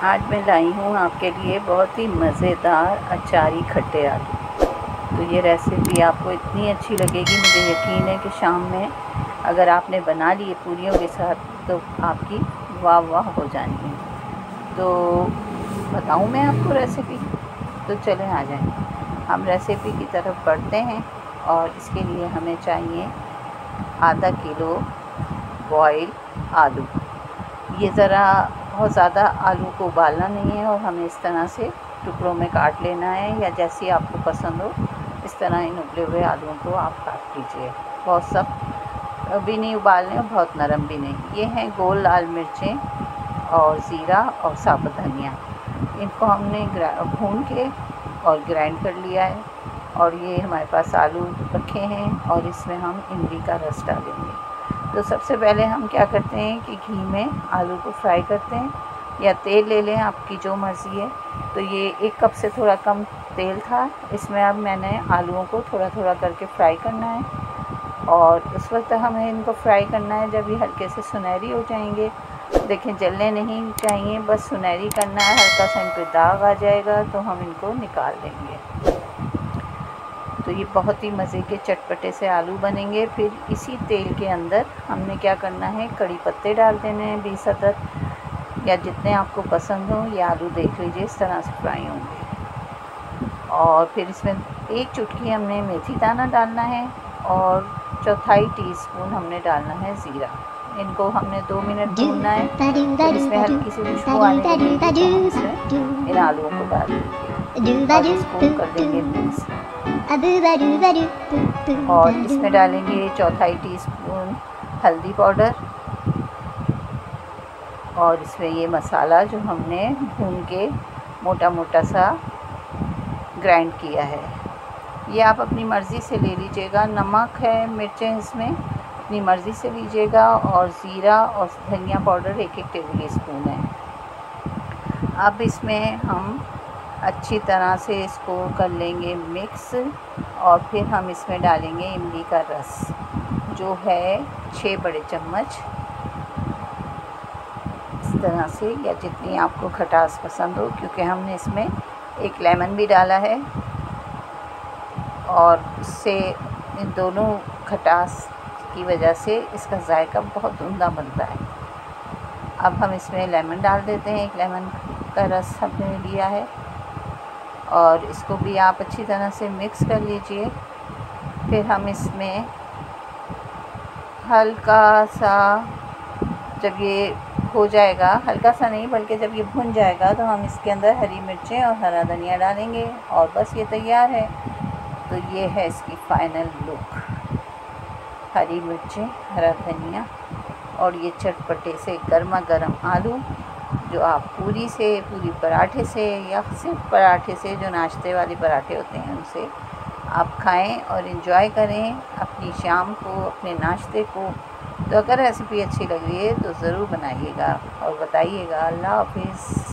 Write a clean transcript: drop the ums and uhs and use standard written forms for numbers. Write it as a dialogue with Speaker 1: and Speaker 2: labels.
Speaker 1: आज मैं लाई हूँ आपके लिए बहुत ही मज़ेदार अचारी खट्टे आलू। तो ये रेसिपी आपको इतनी अच्छी लगेगी, मुझे यकीन है कि शाम में अगर आपने बना लिए पूरियों के साथ तो आपकी वाह वाह हो जानी है। तो बताऊँ मैं आपको रेसिपी? तो चलें आ जाएं, हम रेसिपी की तरफ बढ़ते हैं। और इसके लिए हमें चाहिए आधा किलो बॉयल आलू। ये ज़रा बहुत ज़्यादा आलू को उबालना नहीं है और हमें इस तरह से टुकड़ों में काट लेना है, या जैसी आपको पसंद हो इस तरह इन उबले हुए आलूओं को आप काट लीजिए। बहुत सख्त भी नहीं उबालने और बहुत नरम भी नहीं। ये हैं गोल लाल मिर्चें और ज़ीरा और साबुत धनिया। इनको हमने भून के और ग्राइंड कर लिया है। और ये हमारे पास आलू रखे हैं और इसमें हम इमली का रस डालेंगे। तो सबसे पहले हम क्या करते हैं कि घी में आलू को फ्राई करते हैं, या तेल ले लें, आपकी जो मर्ज़ी है। तो ये 1 कप से थोड़ा कम तेल था, इसमें अब मैंने आलूओं को थोड़ा थोड़ा करके फ्राई करना है। और उस वक्त हमें इनको फ्राई करना है जब ये हल्के से सुनहरी हो जाएंगे। देखें, जलने नहीं चाहिए, बस सुनहरी करना है। हल्का सा इन पर दाग आ जाएगा तो हम इनको निकाल लेंगे। तो ये बहुत ही मज़े के चटपटे से आलू बनेंगे। फिर इसी तेल के अंदर हमने क्या करना है, कड़ी पत्ते डाल देने हैं 20 अदद, या जितने आपको पसंद हो। ये आलू देख लीजिए इस तरह से फ्राई होंगे। और फिर इसमें 1 चुटकी हमने मेथी दाना डालना है और 1/4 टीस्पून हमने डालना है ज़ीरा। इनको हमने 2 मिनट भूनना है। फिर इसमें हल्की सी खुशबू आने लगेगी तो हम इसमें इन आलूओं को डाल देंगे और इसको कर देंगे मिक्स। और इसमें डालेंगे 1/4 टीस्पून हल्दी पाउडर, और इसमें ये मसाला जो हमने भून के मोटा मोटा सा ग्राइंड किया है, ये आप अपनी मर्ज़ी से ले लीजिएगा। नमक है, मिर्चें इसमें अपनी मर्ज़ी से लीजिएगा। और ज़ीरा और धनिया पाउडर 1-1 टेबल स्पून है। अब इसमें हम अच्छी तरह से इसको कर लेंगे मिक्स। और फिर हम इसमें डालेंगे इमली का रस, जो है 6 बड़े चम्मच, इस तरह से, या जितनी आपको खटास पसंद हो, क्योंकि हमने इसमें 1 लेमन भी डाला है और इससे इन दोनों खटास की वजह से इसका जायका बहुत उम्दा बनता है। अब हम इसमें लेमन डाल देते हैं, 1 लेमन का रस हमने लिया है। और इसको भी आप अच्छी तरह से मिक्स कर लीजिए। फिर हम इसमें हल्का सा, जब ये हो जाएगा, हल्का सा नहीं बल्कि जब ये भुन जाएगा, तो हम इसके अंदर हरी मिर्चें और हरा धनिया डालेंगे और बस ये तैयार है। तो ये है इसकी फ़ाइनल लुक, हरी मिर्चें, हरा धनिया और ये चटपटे से गर्मा गर्म आलू, जो आप पूरी से, पूरी पराठे से, या सिर्फ पराठे से, जो नाश्ते वाले पराठे होते हैं उनसे आप खाएं और इन्जॉय करें अपनी शाम को, अपने नाश्ते को। तो अगर रेसिपी अच्छी लग रही है तो ज़रूर बनाइएगा और बताइएगा। अल्लाह हाफ़िज़।